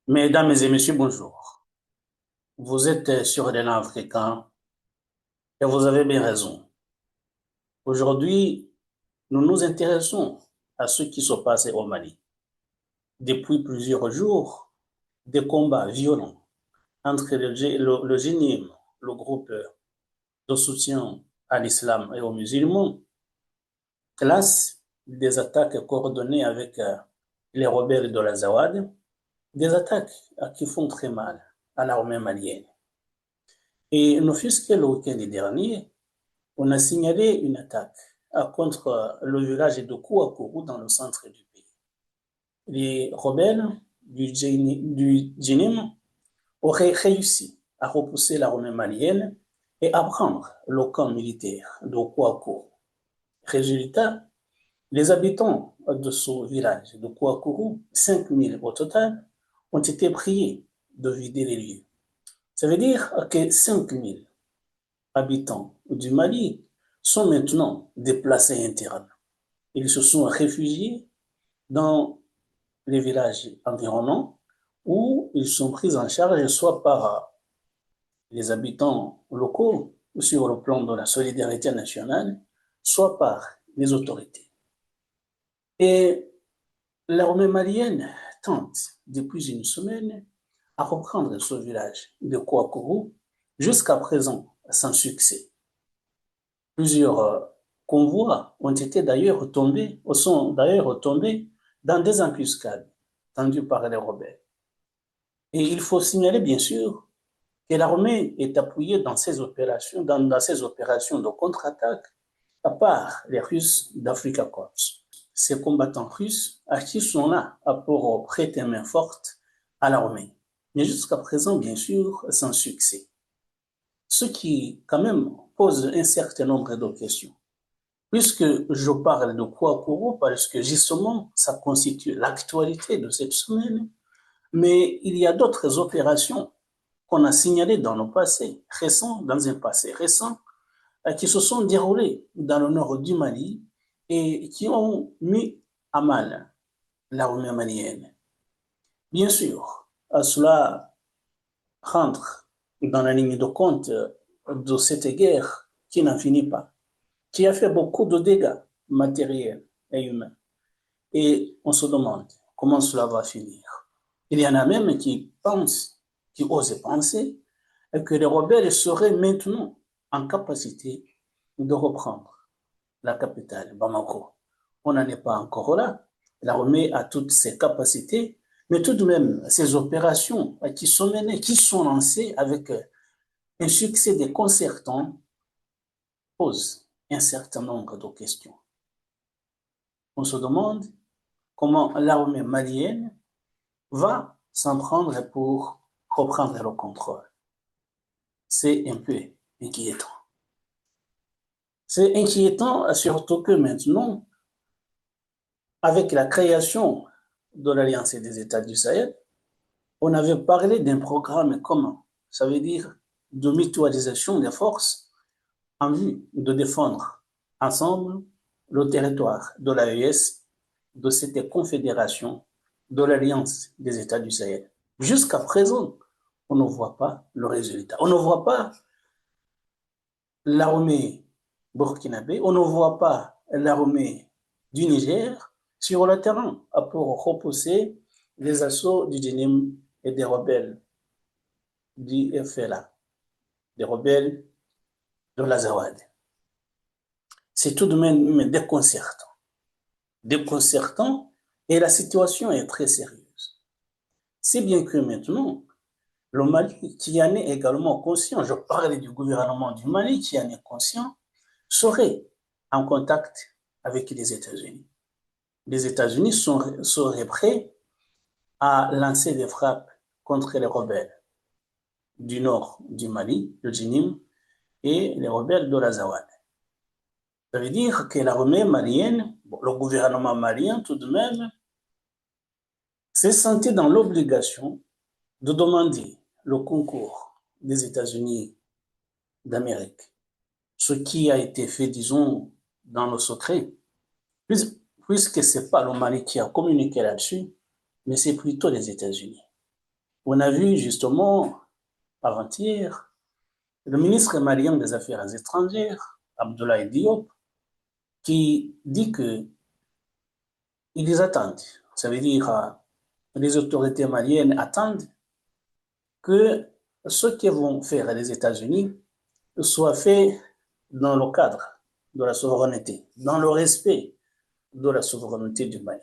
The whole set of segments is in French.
Mesdames et messieurs, bonjour. Vous êtes sur les langues africains et vous avez bien raison. Aujourd'hui, nous nous intéressons à ce qui se passe au Mali. Depuis plusieurs jours, des combats violents entre le JNIM, le groupe de soutien à l'islam et aux musulmans, classent des attaques coordonnées avec les rebelles de la Zawad, des attaques qui font très mal à l'armée malienne. Et ne fût-ce que le week-end dernier, on a signalé une attaque contre le village de Kouakourou dans le centre du pays. Les rebelles du Djinim auraient réussi à repousser l'armée malienne et à prendre le camp militaire de Kouakourou. Résultat, les habitants de ce village de Kouakourou, 5000 au total, ont été priés de vider les lieux. Ça veut dire que 5000 habitants du Mali sont maintenant déplacés internes. Ils se sont réfugiés dans les villages environnants où ils sont pris en charge soit par les habitants locaux ou sur le plan de la solidarité nationale, soit par les autorités. Et l'armée malienne tente depuis une semaine à reprendre ce village de Kouakourou, jusqu'à présent sans succès. Plusieurs convois ont été d'ailleurs tombés, ou sont d'ailleurs tombés dans des embuscades tendues par les rebelles. Et il faut signaler bien sûr que l'armée est appuyée dans ces opérations, dans ces opérations de contre-attaque par les Russes d'Africa Corps. Ces combattants russes qui sont là pour prêter main forte à l'armée. Mais jusqu'à présent, bien sûr, sans succès. Ce qui, quand même, pose un certain nombre de questions. Puisque je parle de Kouakourou, parce que justement, ça constitue l'actualité de cette semaine, mais il y a d'autres opérations qu'on a signalées dans le passé récent, dans un passé récent, qui se sont déroulées dans le nord du Mali et qui ont mis à mal l'armée malienne. Bien sûr, cela rentre dans la ligne de compte de cette guerre qui n'en finit pas, qui a fait beaucoup de dégâts matériels et humains. Et on se demande comment cela va finir. Il y en a même qui pensent, qui osent penser, que les rebelles seraient maintenant en capacité de reprendre la capitale, Bamako. On n'en est pas encore là. L'armée a toutes ses capacités, mais tout de même, ces opérations qui sont menées, qui sont lancées avec un succès déconcertant, posent un certain nombre de questions. On se demande comment l'armée malienne va s'en prendre pour reprendre le contrôle. C'est un peu inquiétant. C'est inquiétant surtout que maintenant, avec la création de l'Alliance des États du Sahel, on avait parlé d'un programme commun. Ça veut dire de mutualisation des forces en vue de défendre ensemble le territoire de l'AES, de cette confédération de l'Alliance des États du Sahel. Jusqu'à présent, on ne voit pas le résultat. On ne voit pas l'armée burkinabé, on ne voit pas l'armée du Niger sur le terrain pour repousser les assauts du Djinim et des rebelles du FLA, des rebelles de l'Azawad. C'est tout de même déconcertant. Déconcertant et la situation est très sérieuse. C'est bien que maintenant, le Mali, qui en est également conscient, je parle du gouvernement du Mali qui en est conscient, serait en contact avec les États-Unis. Les États-Unis seraient prêts à lancer des frappes contre les rebelles du nord du Mali, le Djinim, et les rebelles de l'Azawad. Ça veut dire que l'armée malienne, le gouvernement malien tout de même, s'est senti dans l'obligation de demander le concours des États-Unis d'Amérique, ce qui a été fait, disons, dans le secret, puisque ce n'est pas le Mali qui a communiqué là-dessus, mais c'est plutôt les États-Unis. On a vu justement avant-hier le ministre malien des Affaires étrangères, Abdoulaye Diop, qui dit que ils attendent. Ça veut dire les autorités maliennes attendent que ce que vont faire les États-Unis soit fait dans le cadre de la souveraineté, dans le respect de la souveraineté du Mali.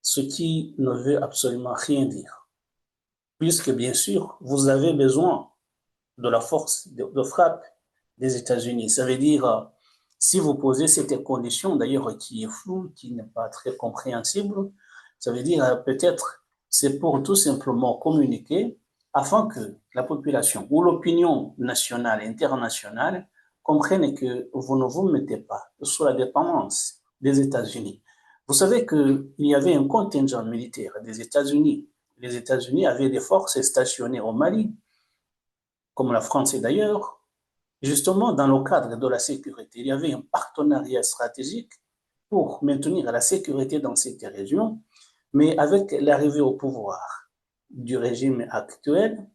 Ce qui ne veut absolument rien dire, puisque bien sûr, vous avez besoin de la force de frappe des États-Unis. Ça veut dire, si vous posez cette condition, d'ailleurs qui est floue, qui n'est pas très compréhensible, ça veut dire peut-être c'est pour tout simplement communiquer afin que la population ou l'opinion nationale et internationale comprennent que vous ne vous mettez pas sous la dépendance des États-Unis. Vous savez qu'il y avait un contingent militaire des États-Unis. Les États-Unis avaient des forces stationnées au Mali, comme la France d'ailleurs, justement dans le cadre de la sécurité. Il y avait un partenariat stratégique pour maintenir la sécurité dans cette région, mais avec l'arrivée au pouvoir du régime actuel,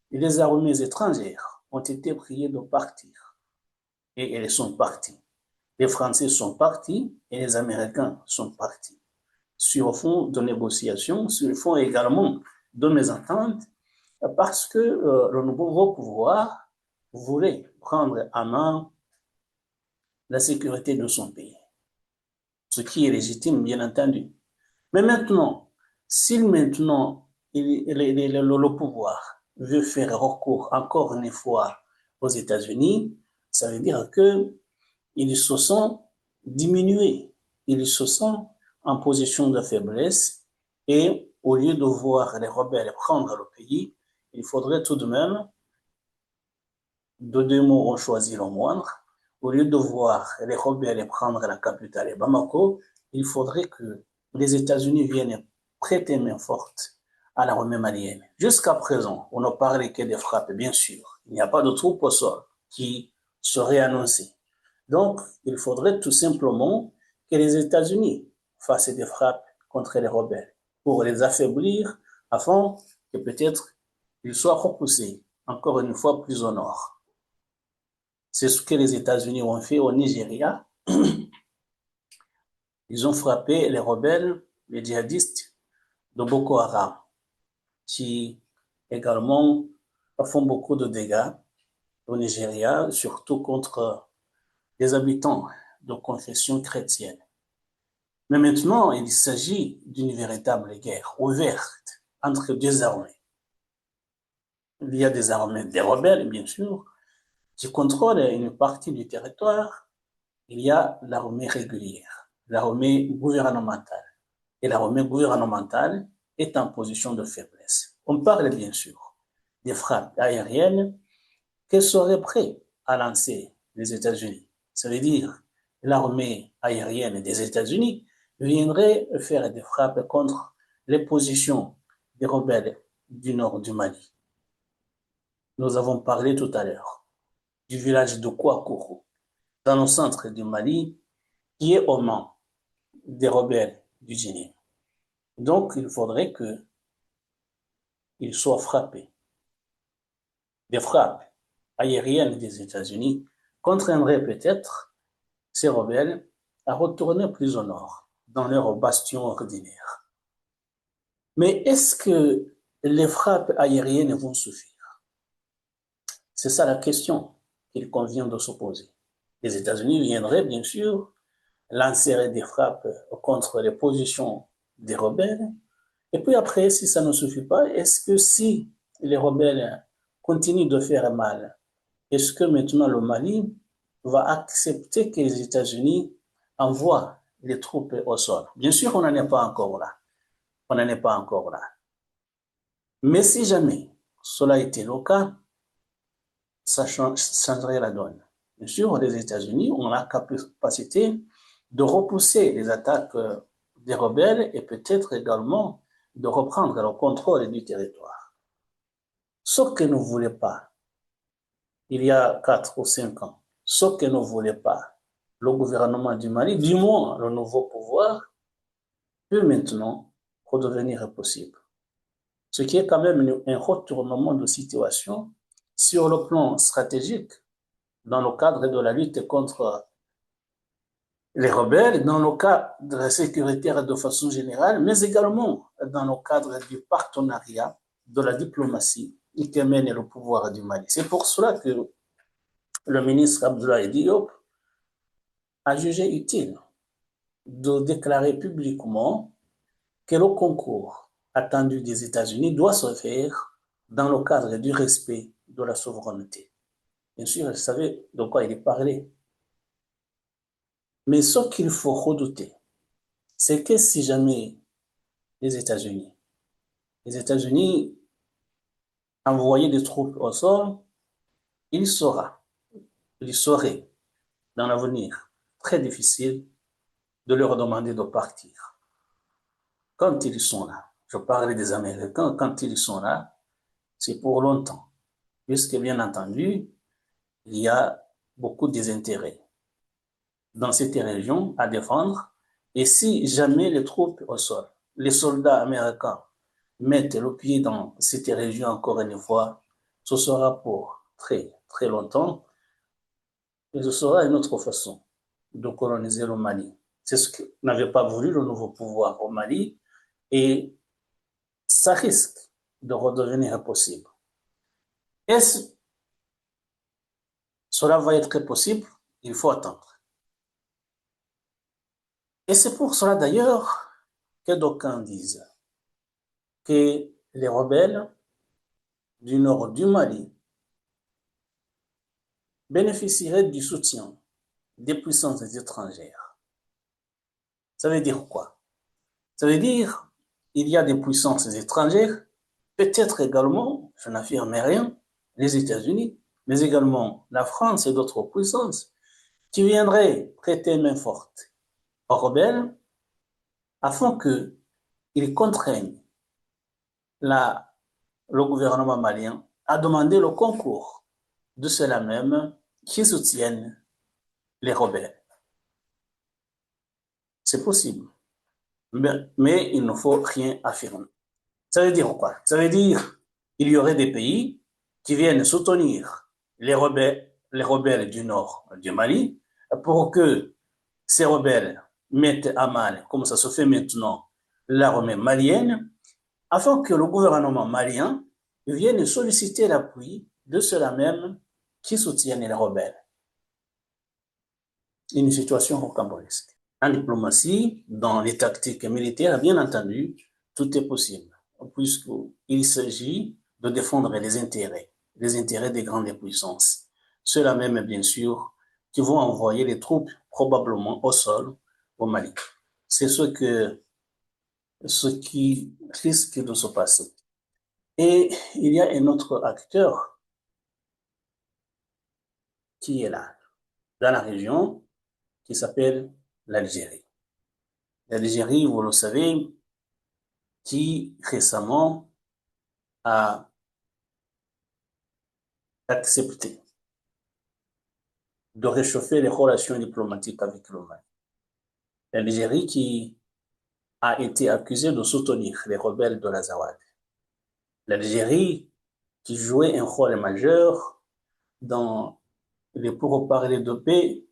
les armées étrangères ont été priées de partir. Et elles sont parties. Les Français sont partis et les Américains sont partis. Sur fond de négociations, sur fond également de mésententes, parce que le nouveau pouvoir voulait prendre en main la sécurité de son pays, ce qui est légitime, bien entendu. Mais maintenant, si maintenant le pouvoir veut faire recours encore une fois aux États-Unis, ça veut dire qu'ils se sont diminués, ils se sont en position de faiblesse et au lieu de voir les rebelles prendre le pays, il faudrait tout de même, de deux mots, on choisit le moindre. Au lieu de voir les rebelles prendre la capitale Bamako, il faudrait que les États-Unis viennent prêter main forte à l'armée malienne. Jusqu'à présent, on ne parlait que des frappes, bien sûr. Il n'y a pas de troupes au sol qui seraient annoncées. Donc, il faudrait tout simplement que les États-Unis fassent des frappes contre les rebelles pour les affaiblir afin que peut-être ils soient repoussés encore une fois plus au nord. C'est ce que les États-Unis ont fait au Nigeria. Ils ont frappé les rebelles, les djihadistes de Boko Haram, qui également font beaucoup de dégâts au Nigeria, surtout contre les habitants de confession chrétienne. Mais maintenant, il s'agit d'une véritable guerre ouverte entre deux armées. Il y a des armées des rebelles, bien sûr, qui contrôlent une partie du territoire. Il y a l'armée régulière, l'armée gouvernementale. Et l'armée gouvernementale est en position de faiblesse. On parle bien sûr des frappes aériennes que seraient prêts à lancer les États-Unis. Ça veut dire l'armée aérienne des États-Unis viendrait faire des frappes contre les positions des rebelles du nord du Mali. Nous avons parlé tout à l'heure du village de Kouakourou, dans le centre du Mali, qui est aux mains des rebelles du Guinée. Donc, il faudrait qu'ils soient frappés. Des frappes aériennes des États-Unis contraindraient peut-être ces rebelles à retourner plus au nord, dans leur bastion ordinaire. Mais est-ce que les frappes aériennes vont suffire? C'est ça la question qu'il convient de se poser. Les États-Unis viendraient, bien sûr, lancer des frappes contre les positions des rebelles. Et puis après, si ça ne suffit pas, est-ce que si les rebelles continuent de faire mal, est-ce que maintenant le Mali va accepter que les États-Unis envoient les troupes au sol? Bien sûr, on n'en est pas encore là. On n'en est pas encore là. Mais si jamais cela était le cas, ça changerait la donne. Bien sûr, les États-Unis ont la capacité de repousser les attaques des rebelles et peut-être également de reprendre le contrôle du territoire. Ce que ne voulait pas, il y a 4 ou 5 ans, ce que ne voulait pas le gouvernement du Mali, du moins le nouveau pouvoir, peut maintenant redevenir possible. ce qui est quand même un retournement de situation sur le plan stratégique dans le cadre de la lutte contre les rebelles, dans le cadre de la sécurité de façon générale, mais également dans le cadre du partenariat, de la diplomatie qui mène le pouvoir du Mali. C'est pour cela que le ministre Abdoulaye Diop a jugé utile de déclarer publiquement que le concours attendu des États-Unis doit se faire dans le cadre du respect de la souveraineté. Bien sûr, elle savait de quoi il parlait. Mais ce qu'il faut redouter, c'est que si jamais les États-Unis, les États-Unis envoyaient des troupes au sol, il serait dans l'avenir très difficile de leur demander de partir. Quand ils sont là, je parle des Américains, quand ils sont là, c'est pour longtemps, puisque bien entendu, il y a beaucoup d'intérêts dans cette région à défendre. Et si jamais les troupes au sol, les soldats américains mettent le pied dans cette région encore une fois, ce sera pour très, très longtemps. Et ce sera une autre façon de coloniser le Mali. C'est ce que n'avait pas voulu le nouveau pouvoir au Mali. Et ça risque de redevenir possible. Est-ce cela va être possible? Il faut attendre. Et c'est pour cela d'ailleurs que d'aucuns disent que les rebelles du nord du Mali bénéficieraient du soutien des puissances étrangères. Ça veut dire quoi? Ça veut dire qu'il y a des puissances étrangères, peut-être également, je n'affirme rien, les États-Unis, mais également la France et d'autres puissances, qui viendraient prêter main forte aux rebelles afin qu'ils contraignent le gouvernement malien à demander le concours de ceux-là même qui soutiennent les rebelles. C'est possible, mais il ne faut rien affirmer. Ça veut dire quoi? Ça veut dire qu'il y aurait des pays qui viennent soutenir les rebelles du nord du Mali pour que ces rebelles mettent à mal, comme ça se fait maintenant, l'armée malienne, afin que le gouvernement malien vienne solliciter l'appui de ceux-là même qui soutiennent les rebelles. Une situation rocambolesque. En diplomatie, dans les tactiques militaires, bien entendu, tout est possible, puisqu'il s'agit de défendre les intérêts des grandes puissances. Ceux-là même, bien sûr, qui vont envoyer les troupes probablement au sol au Mali. C'est ce qui risque de se passer. Et il y a un autre acteur qui est là, dans la région, qui s'appelle l'Algérie. L'Algérie, vous le savez, qui récemment a accepté de réchauffer les relations diplomatiques avec le Mali. L'Algérie qui a été accusée de soutenir les rebelles de l'Azawad. L'Algérie qui jouait un rôle majeur dans les pourparlers de paix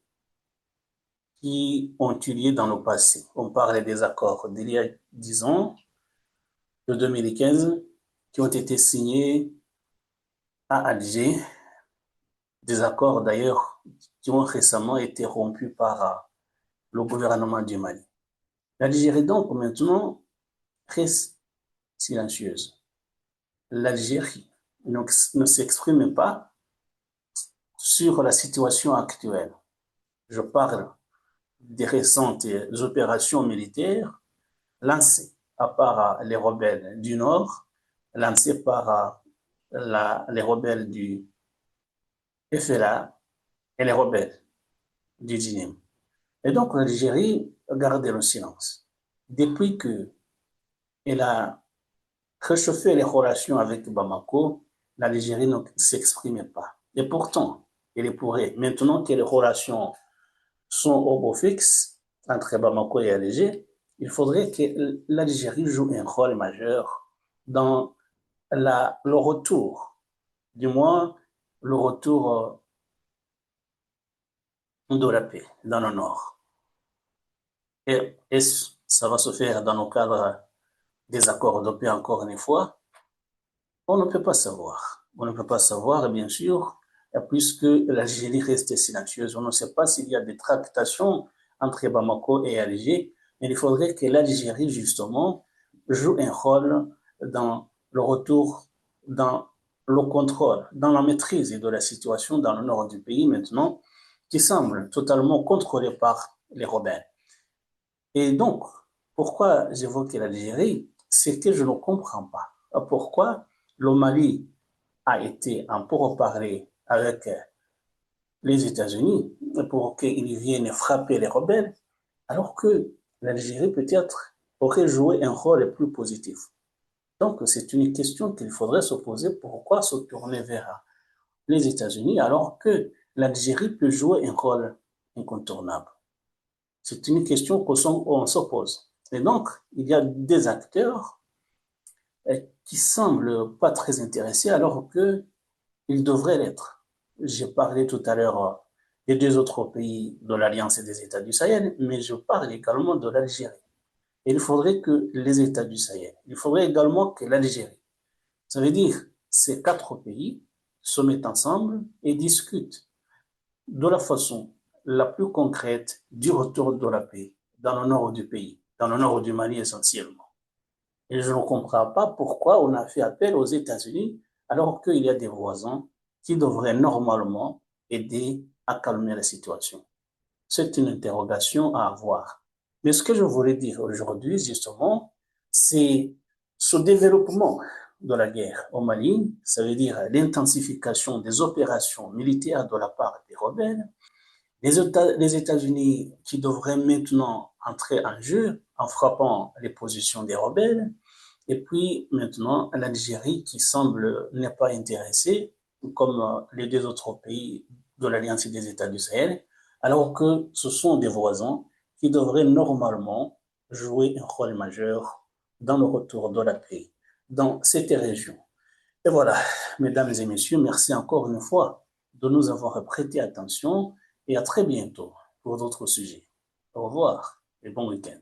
qui ont eu lieu dans le passé. On parle des accords d'il y a 10 ans, de 2015, qui ont été signés à Alger, des accords d'ailleurs qui ont récemment été rompus par le gouvernement du Mali. L'Algérie donc maintenant reste silencieuse. L'Algérie ne s'exprime pas sur la situation actuelle. Je parle des récentes opérations militaires lancées par les rebelles du Nord, lancées par les rebelles du FLA et les rebelles du Djinnim. Et donc l'Algérie a gardé le silence. Depuis qu'elle a réchauffé les relations avec Bamako, l'Algérie ne s'exprime pas. Et pourtant, elle pourrait, maintenant que les relations sont au beau fixe entre Bamako et Alger, il faudrait que l'Algérie joue un rôle majeur dans le retour, du moins le retour de la paix dans le Nord. Et ça va se faire dans le cadre des accords de paix encore une fois. On ne peut pas savoir. On ne peut pas savoir, bien sûr, puisque l'Algérie reste silencieuse. On ne sait pas s'il y a des tractations entre Bamako et Alger, mais il faudrait que l'Algérie, justement, joue un rôle dans le retour, dans le contrôle, dans la maîtrise de la situation dans le nord du pays maintenant, qui semble totalement contrôlée par les rebelles. Et donc, pourquoi j'évoque l'Algérie? C'est que je ne comprends pas. Pourquoi le Mali a été en pourparlers avec les États-Unis pour qu'ils viennent frapper les rebelles, alors que l'Algérie peut-être aurait joué un rôle plus positif. Donc, c'est une question qu'il faudrait se poser. Pourquoi se tourner vers les États-Unis alors que l'Algérie peut jouer un rôle incontournable? C'est une question qu'on se pose. Et donc, il y a des acteurs qui semblent pas très intéressés alors qu'ils devraient l'être. J'ai parlé tout à l'heure des deux autres pays de l'Alliance et des États du Sahel, mais je parle également de l'Algérie. Et il faudrait que les États du Sahel, il faudrait également que l'Algérie, ça veut dire ces quatre pays, se mettent ensemble et discutent de la façon la plus concrète du retour de la paix dans le nord du pays, dans le nord du Mali essentiellement. Et je ne comprends pas pourquoi on a fait appel aux États-Unis alors qu'il y a des voisins qui devraient normalement aider à calmer la situation. C'est une interrogation à avoir. Mais ce que je voulais dire aujourd'hui, justement, c'est ce développement de la guerre au Mali, ça veut dire l'intensification des opérations militaires de la part des rebelles, les États-Unis qui devraient maintenant entrer en jeu en frappant les positions des rebelles, et puis maintenant l'Algérie qui semble n'est pas intéressée, comme les deux autres pays de l'Alliance des États du Sahel, alors que ce sont des voisins qui devraient normalement jouer un rôle majeur dans le retour de la paix dans cette région. Et voilà, mesdames et messieurs, merci encore une fois de nous avoir prêté attention et à très bientôt pour d'autres sujets. Au revoir et bon week-end.